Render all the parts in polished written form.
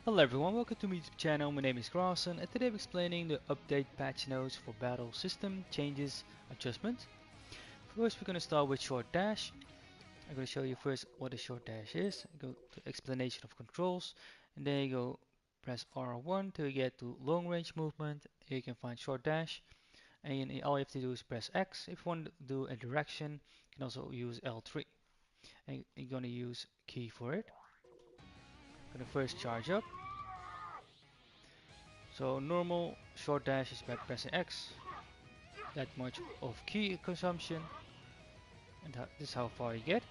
Hello everyone, welcome to my YouTube channel. My name is Carlson and today I'm explaining the update patch notes for battle system changes adjustment. First we're going to start with short dash. I'm going to show you first what a short dash is. Go to explanation of controls and then you go press R1 till you get to long range movement. Here you can find short dash and all you have to do is press X. If you want to do a direction you can also use L3 and you're going to use key for it. I'm going to first charge up. So normal short dash is by pressing X, that much of key consumption, and this is how far you get.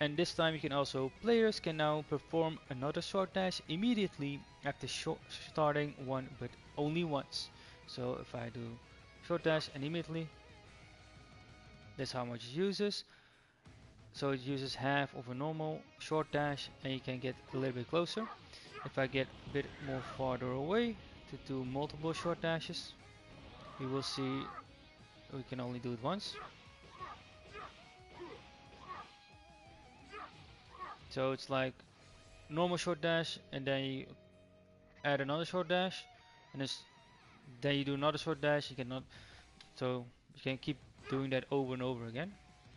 And this time you can also, players can now perform another short dash immediately after starting one, but only once. So if I do short dash and immediately, that's how much it uses. So it uses half of a normal short dash and you can get a little bit closer. If I get a bit more farther away to do multiple short dashes, we will see we can only do it once. So it's like normal short dash and then you add another short dash and then you do another short dash. You cannot, so you can keep doing that over and over again,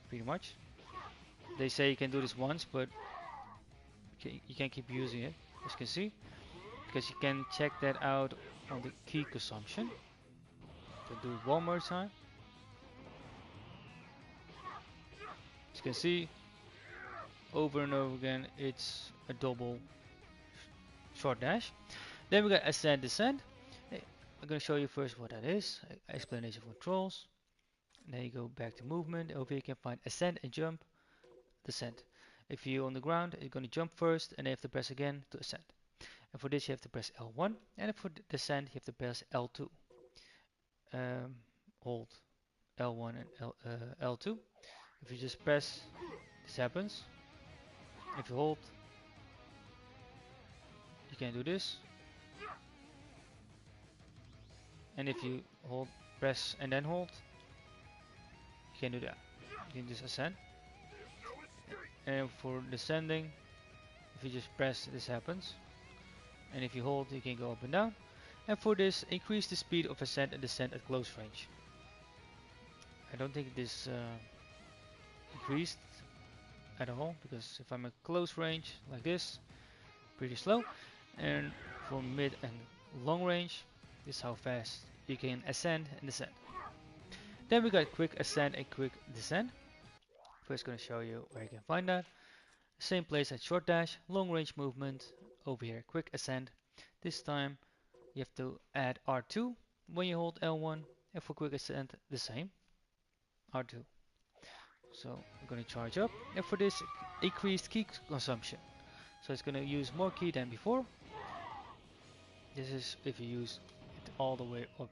pretty much. They say you can do this once, but you can keep using it, as you can see, because you can check that out on the key consumption. So do it one more time. As you can see, over and over again, it's a double short dash. Then we got ascent descent. I'm going to show you first what that is. Explanation of controls. And then you go back to movement. Over here you can find ascent and jump, descent. If you're on the ground, you're going to jump first and then you have to press again to ascend. And for this you have to press L1. And for descent you have to press L2. Hold L1 and L2. If you just press, this happens. If you hold, you can do this. And if you hold, press and then hold, you can do that. You can just ascend. And for descending, if you just press, this happens. And if you hold, you can go up and down. And for this, increase the speed of ascent and descent at close range. I don't think this increased at all, because if I'm at close range like this, pretty slow. And for mid and long range, this is how fast you can ascend and descend. Then we got quick ascent and quick descent. First gonna show you where you can find that. Same place as short dash, long range movement, over here quick ascent. This time you have to add R2 when you hold L1, and for quick ascent the same, R2. So I'm gonna charge up, and for this increased key consumption. So it's gonna use more key than before. This is if you use it all the way up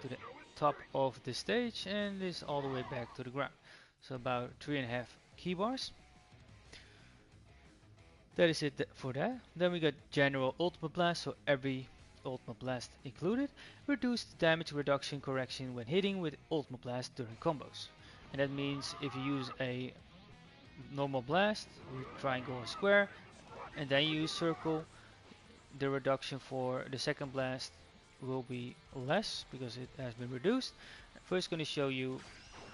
to the top of the stage and this all the way back to the ground. So about 3.5 key bars. That is it for that. Then we got general ultimate blast, so every ultimate blast included. Reduced damage reduction correction when hitting with ultimate blast during combos. And that means if you use a normal blast, you triangle or square, and then you use circle, the reduction for the second blast will be less because it has been reduced. First going to show you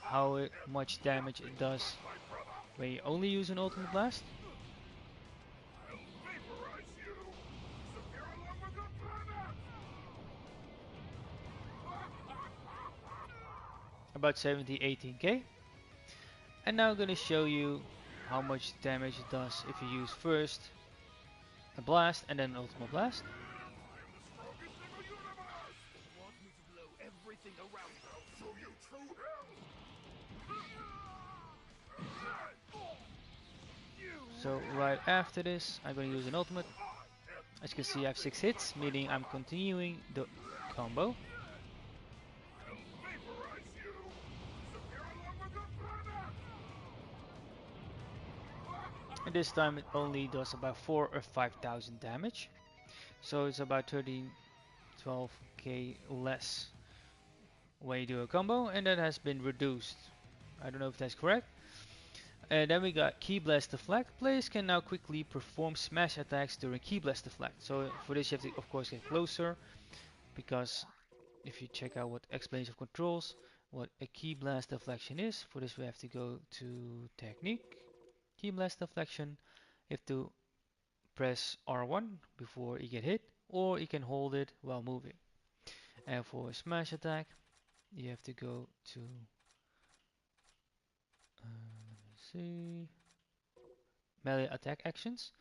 how much damage it does when you only use an ultimate blast. About 17-18k. And now I'm going to show you how much damage it does if you use first a blast and then an ultimate blast. So right after this, I'm going to use an ultimate. As you can see, I have 6 hits, meaning I'm continuing the combo. And this time it only does about 4 or 5,000 damage. So it's about 12k less when you do a combo, and that has been reduced. I don't know if that's correct. And then we got Key Blast Deflect. Players can now quickly perform smash attacks during Key Blast Deflect. So for this you have to of course get closer, because if you check out what explanation of controls, what a Key Blast Deflection is, for this we have to go to Technique, Key Blast Deflection. You have to press R1 before you get hit, or you can hold it while moving. And for a smash attack, you have to go to, let me see, melee attack actions.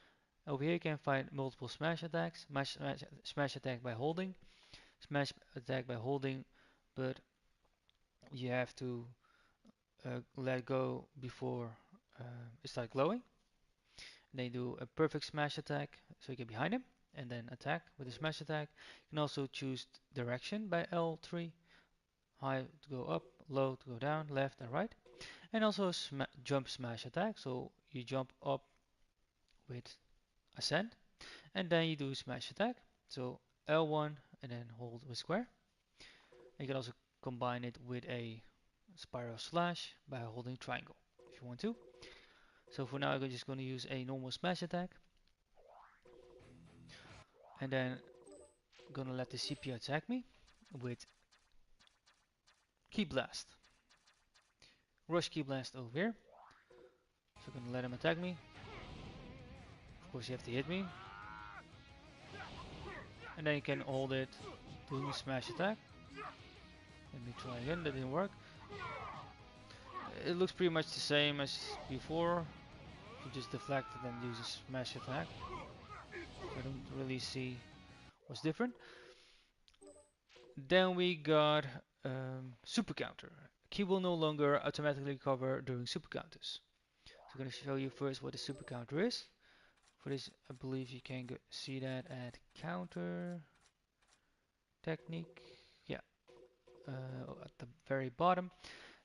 Over here you can find multiple smash attacks. Smash attack by holding, smash attack by holding, but you have to let go before it starts glowing. They do a perfect smash attack, so you get behind him and then attack with a smash attack. You can also choose direction by L3, high to go up, low to go down, left and right. And also jump smash attack, so you jump up with Ascent and then you do smash attack. So L1 and then hold with square. And you can also combine it with a spiral slash by holding triangle if you want to. So for now I'm just going to use a normal smash attack. And then I'm going to let the CPU attack me with Key Blast. Rush Key Blast over here. So I'm going to let him attack me. Of course you have to hit me. And then you can hold it, do smash attack. Let me try again, that didn't work. It looks pretty much the same as before. You just deflect it and use a smash attack. I don't really see what's different. Then we got super counter. Key will no longer automatically recover during super counters. So I'm going to show you first what a super counter is. For this, I believe you can see that at counter technique. Yeah, at the very bottom.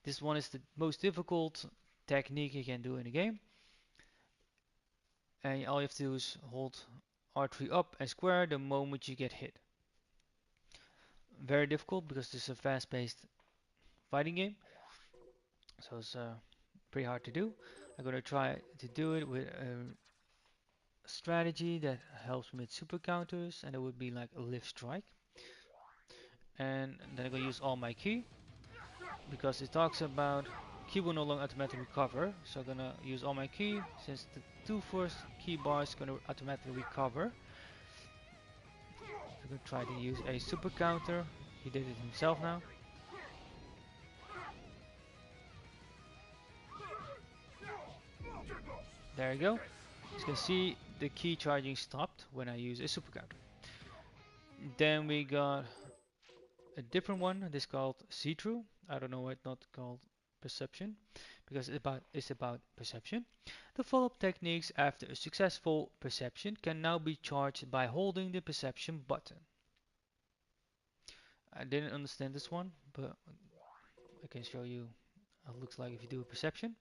This one is the most difficult technique you can do in the game. And all you have to do is hold R3 up and square the moment you get hit. Very difficult because this is a fast-paced fighting game. So it's pretty hard to do. I'm going to try to do it with a strategy that helps me with super counters, and it would be like a lift strike. And then I'm going to use all my key, because it talks about key will no longer automatically recover. So I'm going to use all my key, since the two first key bars are going to automatically recover. I'm going to try to use a super counter. He did it himself now. There you go. As you can see, the key charging stopped when I use a super counter. Then we got a different one. This is called see-through. I don't know why it's not called perception, because it's about perception. The follow-up techniques after a successful perception can now be charged by holding the perception button. I didn't understand this one, but I can show you how it looks like if you do a perception.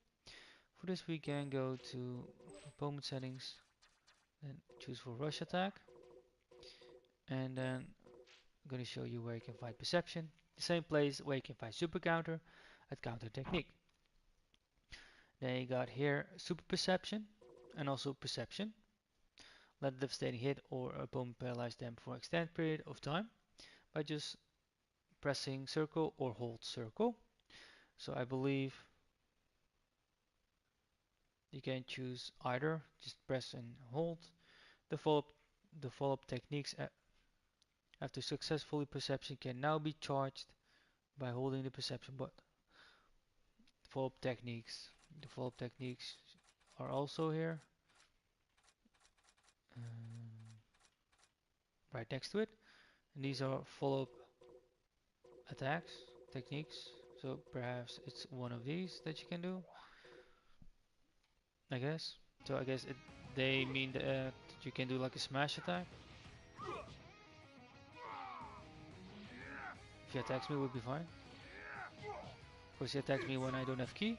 For this we can go to opponent settings, then choose for rush attack, and then I'm going to show you where you can find perception. The same place where you can find super counter at counter technique. Then you got here super perception and also perception. Let a devastating hit or opponent paralyze them for an extended period of time by just pressing circle or hold circle. So I believe you can choose either, just press and hold. The follow-up techniques after successfully perception can now be charged by holding the perception button. The follow-up techniques are also here, right next to it, and these are follow-up attacks techniques. So perhaps it's one of these that you can do, I guess. So I guess they mean that you can do like a smash attack. If he attacks me, we'll be fine. Of course, he attacks me when I don't have key.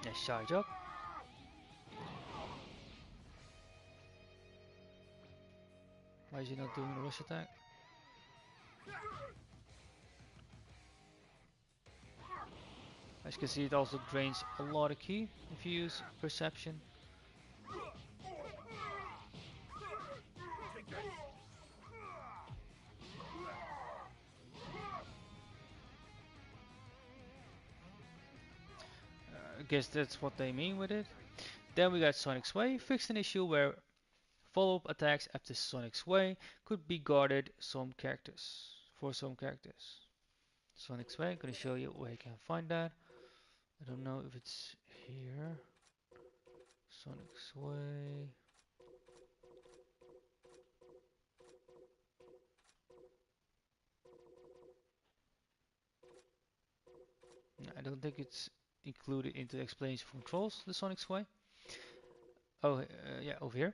Let's charge up. Why is he not doing a rush attack? As you can see, it also drains a lot of ki if you use perception. I guess that's what they mean with it. Then we got Sonic Sway, fixed an issue where follow-up attacks after Sonic Sway could be guarded some characters for some characters. Sonic Sway, I'm gonna show you where you can find that. I don't know if it's here. Sonic Sway. I don't think it's included into the explanation of controls, the Sonic Sway. Oh, yeah, over here.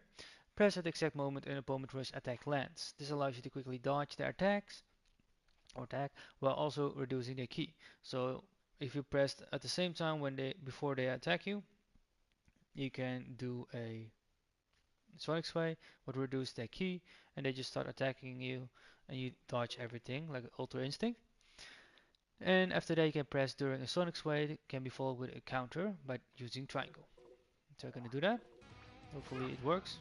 Press at the exact moment an opponent rush attack lands. This allows you to quickly dodge their attacks or attack while also reducing their ki. So if you press at the same time before they attack you, you can do a Sonic Sway would reduce their ki and they just start attacking you and you dodge everything like Ultra Instinct. And after that you can press during a Sonic Sway, it can be followed with a counter by using triangle. So I'm gonna do that. Hopefully it works.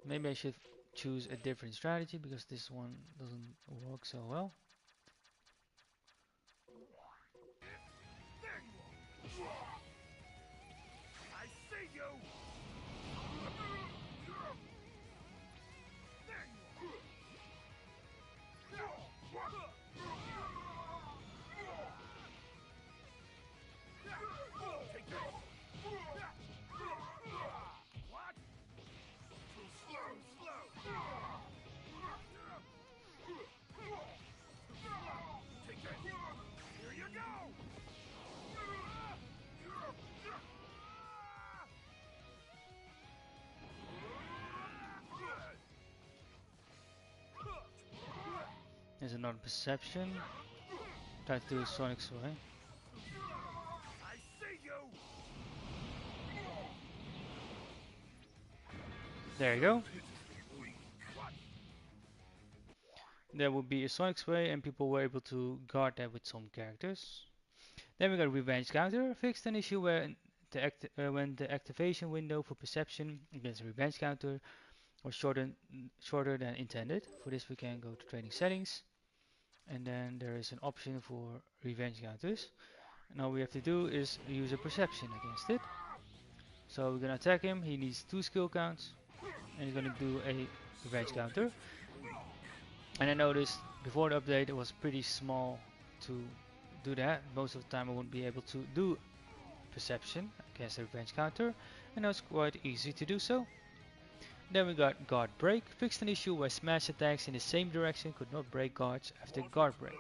Maybe I should choose a different strategy because this one doesn't work so well. There's another perception. Try to do a Sonic Sway. There you go. There would be a Sonic Sway and people were able to guard that with some characters. Then we got Revenge Counter, fixed an issue where when the activation window for perception against a Revenge Counter was shorter than intended. For this we can go to Training Settings and then there is an option for Revenge Counters. And all we have to do is use a perception against it. So we're gonna attack him, he needs 2 skill counts and he's gonna do a Revenge Counter. And I noticed before the update it was pretty small to do that. Most of the time I wouldn't be able to do perception against the Revenge Counter, and it was quite easy to do so. Then we got Guard Break, fixed an issue where smash attacks in the same direction could not break guards after Guard Break.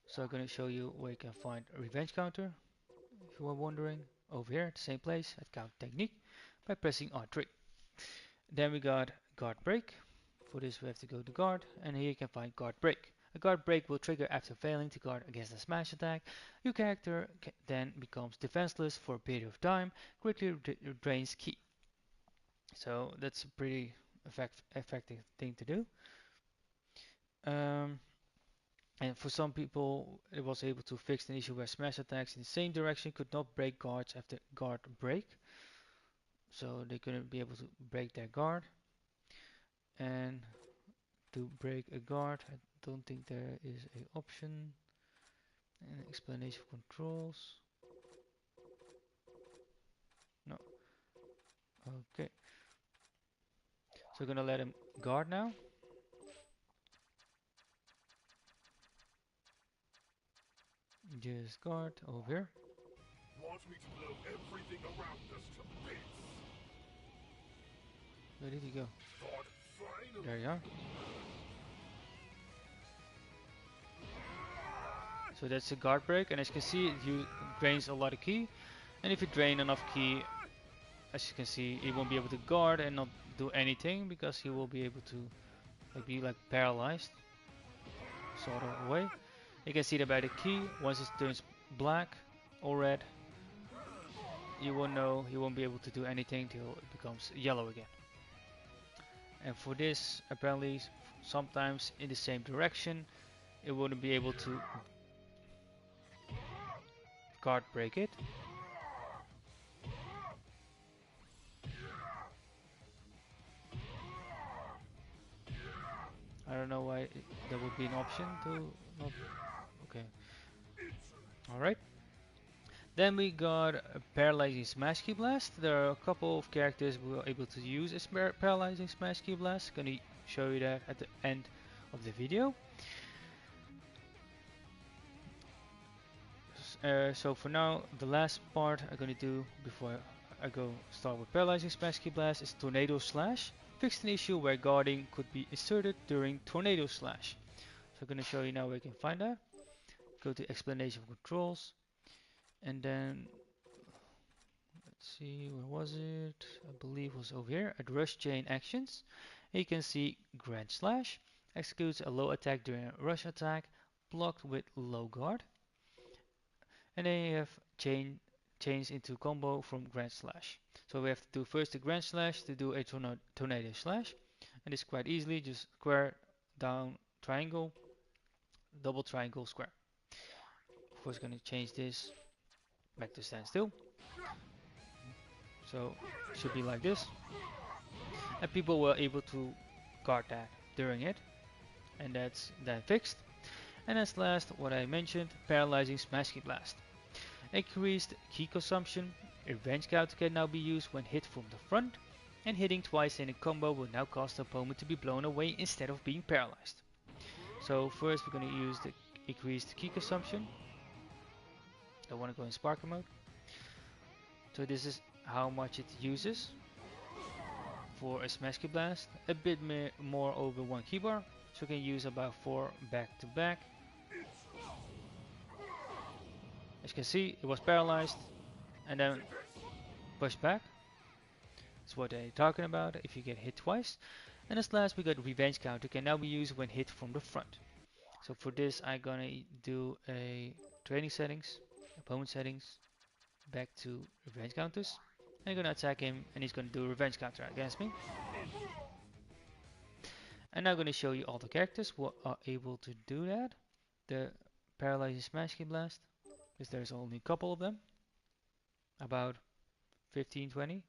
So I'm gonna show you where you can find a Revenge Counter, if you were wondering, over here at the same place at Count Technique by pressing R3. Then we got Guard Break. For this we have to go to Guard, and here you can find Guard Break. A Guard Break will trigger after failing to guard against a smash attack. Your character then becomes defenseless for a period of time, quickly drains ki. So that's a pretty effective thing to do. And for some people it was able to fix an issue where smash attacks in the same direction could not break guards after Guard Break. So they couldn't be able to break their guard. And to break a guard, I don't think there is an option. An explanation of controls. No. Okay. So we're gonna let him guard now. Just guard over here. Want me to blow everything around us to bits? Where did he go? There you are. So that's a guard break, and as you can see, it drains a lot of ki. And if you drain enough ki, as you can see, he won't be able to guard and not do anything because he will be able to like be like paralyzed, sort of way. You can see that by the key. Once it turns black or red, you won't know, you won't be able to do anything till it becomes yellow again. And for this, apparently, sometimes in the same direction, it wouldn't be able to guard break it. I don't know why there would be an option to not. Okay. Alright. Then we got a Paralyzing Smash Key Blast. There are a couple of characters we are able to use as Paralyzing Smash Key Blast. Gonna show you that at the end of the video. So for now, the last part I'm gonna do before I go start with Paralyzing Smash Key Blast is Tornado Slash. Fixed an issue where guarding could be inserted during Tornado Slash. So I'm gonna show you now where you can find that. Go to Explanation of Controls, and then let's see, where was it? I believe it was over here at Rush Chain Actions. And you can see Grand Slash executes a low attack during a rush attack, blocked with low guard. And then you have chains into combo from Grand Slash. So we have to do first the Grand Slash to do a Tornado Slash. And it's quite easily just square, down, triangle, double triangle, square. Of course, going to change this back to standstill. So it should be like this. And people were able to guard that during it. And that's then fixed. And as last, what I mentioned, Paralyzing Smash Key Blast. Increased key consumption. Revenge counter can now be used when hit from the front. And hitting twice in a combo will now cause the opponent to be blown away instead of being paralyzed. So first we're going to use the increased key consumption. I want to go in Sparker mode. So this is how much it uses for a Smash Key Blast. A bit more over one keybar. So you can use about 4 back to back. As you can see, it was paralyzed and then pushed back. That's what they're talking about if you get hit twice. And as last, we got Revenge Counter can now be used when hit from the front. So for this, I'm gonna do a training settings, opponent settings, back to Revenge Counters. I'm gonna attack him and he's gonna do a Revenge Counter against me. And now I'm gonna show you all the characters who are able to do that. The Paralyzing Smash Key Blast, because there's only a couple of them. About 15, 20,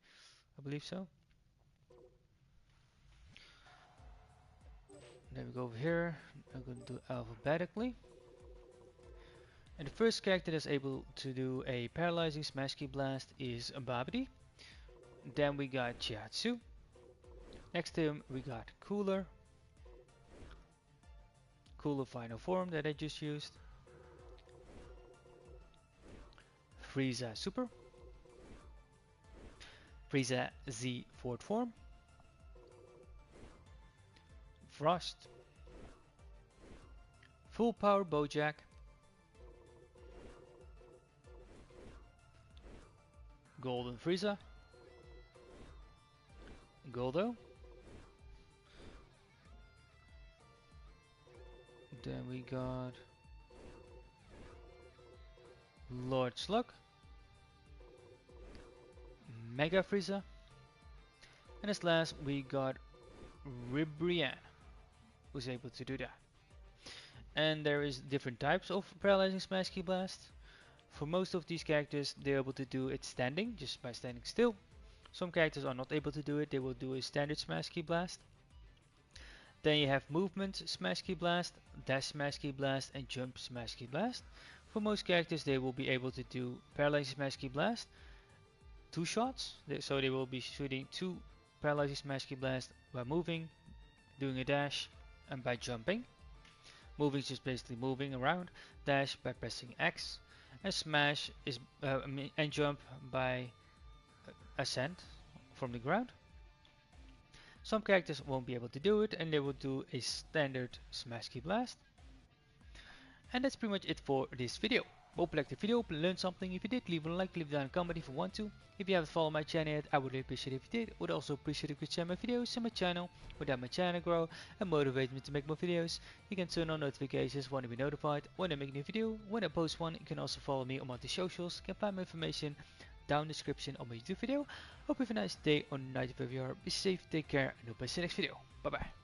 I believe so. Then we go over here. I'm going to do alphabetically. And the first character that's able to do a Paralyzing Smash Key Blast is Babidi. Then we got Chihatsu. Next to him we got Cooler. Cooler Final Form that I just used. Frieza Super. Frieza Z Fourth Form. Frost. Full Power Bojack. Golden Frieza. Goldo. Then we got Lord Slug. Mega Frieza. And as last we got Ribrianne, who's able to do that. And there is different types of Paralyzing Smash Key Blast. For most of these characters, they're able to do it standing, just by standing still. Some characters are not able to do it, they will do a standard Smash Key Blast. Then you have Movement Smash Key Blast, Dash Smash Key Blast, and Jump Smash Key Blast. For most characters, they will be able to do Paralyzing Smash Key Blast, 2 shots, so they will be shooting 2 Paralyzing Smash Key Blast by moving, doing a dash, and by jumping. Moving is just basically moving around, dash by pressing X, and smash is and jump by ascent from the ground. Some characters won't be able to do it, and they will do a standard Smash Key Blast. And that's pretty much it for this video. Hope you liked the video, learned something. If you did, leave a like, leave down a comment if you want to. If you haven't followed my channel yet, I would really appreciate it if you did. Would also appreciate if you could share my videos and my channel. Would help my channel grow and motivate me to make more videos. You can turn on notifications, want to be notified when I make a new video. When I post one, you can also follow me on my socials. You can find my information down in the description of my YouTube video. Hope you have a nice day or night wherever you are. Be safe, take care, and hope I see you next video. Bye bye.